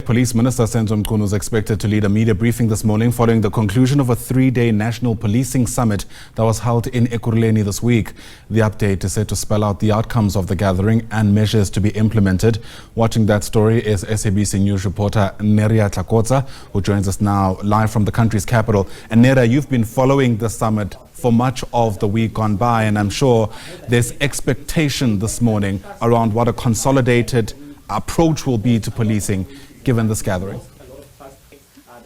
Police Minister Senzo Mchunu is expected to lead a media briefing this morning following the conclusion of a 3-day national policing summit that was held in Ekurhuleni this week. The update is set to spell out the outcomes of the gathering and measures to be implemented. Watching that story is SABC News reporter Neria Tlakotsa, who joins us now live from the country's capital. And Neria, you've been following the summit for much of the week gone by, and I'm sure there's expectation this morning around what a consolidated approach will be to policing given this gathering.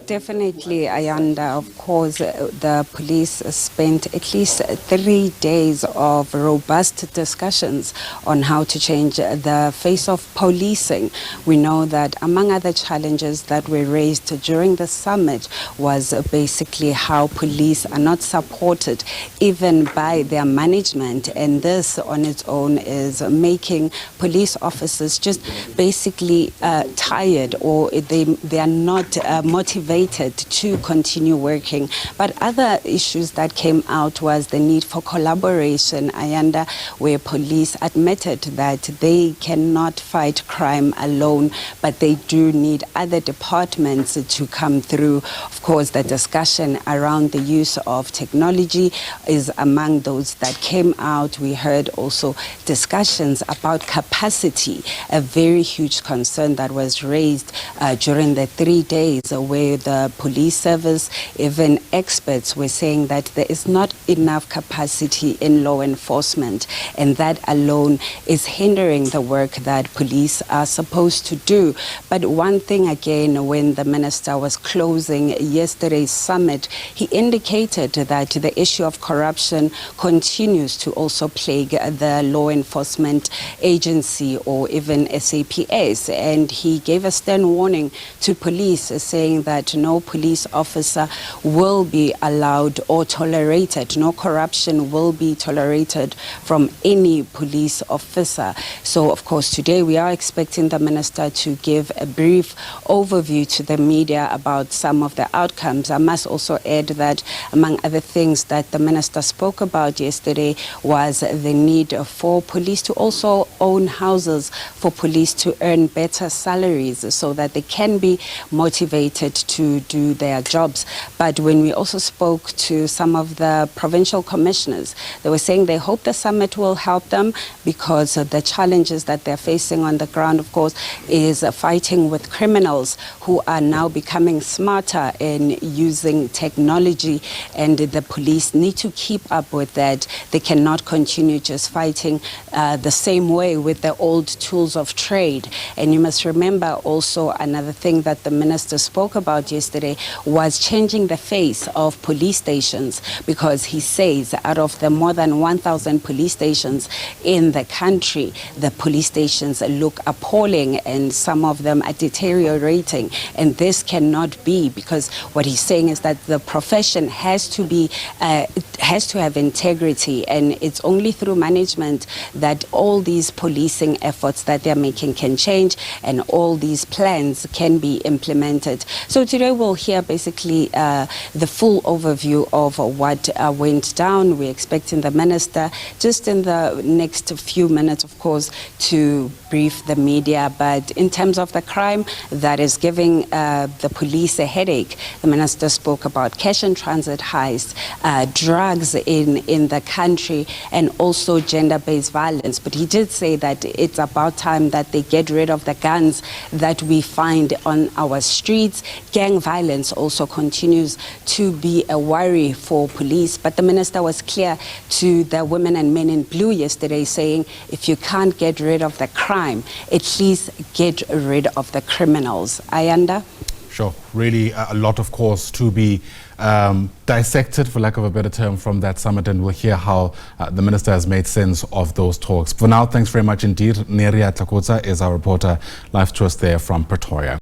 Definitely, Ayanda. Of course, the police spent at least 3 days of robust discussions on how to change the face of policing. We know that among other challenges that were raised during the summit was basically how police are not supported even by their management, and this on its own is making police officers just basically tired, or they are not motivated to continue working. But other issues that came out was the need for collaboration, Ayanda, where police admitted that they cannot fight crime alone, but they do need other departments to come through. Of course, the discussion around the use of technology is among those that came out. We heard also discussions about capacity, a very huge concern that was raised during the 3 days, where the police service, even experts were saying that there is not enough capacity in law enforcement, and that alone is hindering the work that police are supposed to do. But one thing again, when the minister was closing yesterday's summit, he indicated that the issue of corruption continues to also plague the law enforcement agency, or even SAPS, and he gave a stern warning to police, saying that no police officer will be allowed or tolerated, no corruption will be tolerated from any police officer. So of course today we are expecting the minister to give a brief overview to the media about some of the outcomes. I must also add that among other things that the minister spoke about yesterday was the need for police to also own houses, for police to earn better salaries so that they can be motivated to do their jobs. But when we also spoke to some of the provincial commissioners, they were saying they hope the summit will help them, because the challenges that they're facing on the ground, of course, is fighting with criminals who are now becoming smarter in using technology, and the police need to keep up with that. They cannot continue just fighting the same way with the old tools of trade. And you must remember also another thing that the minister spoke about yesterday was changing the face of police stations, because he says out of the more than 1,000 police stations in the country, the police stations look appalling and some of them are deteriorating, and this cannot be, because what he's saying is that the profession has to have integrity, and it's only through management that all these policing efforts that they're making can change and all these plans can be implemented. So today we'll hear basically the full overview of what went down. We're expecting the minister just in the next few minutes, of course, to brief the media. But in terms of the crime that is giving the police a headache, the minister spoke about cash and transit heists, drugs in the country, and also gender-based violence. But he did say that it's about time that they get rid of the guns that we find on our streets. Gang violence also continues to be a worry for police. But the minister was clear to the women and men in blue yesterday, saying if you can't get rid of the crime, at least get rid of the criminals. Ayanda? Sure. Really a lot, of course, to be dissected, for lack of a better term, from that summit, and we'll hear how the minister has made sense of those talks. For now, thanks very much indeed. Neria Tlakotsa is our reporter live to us there from Pretoria.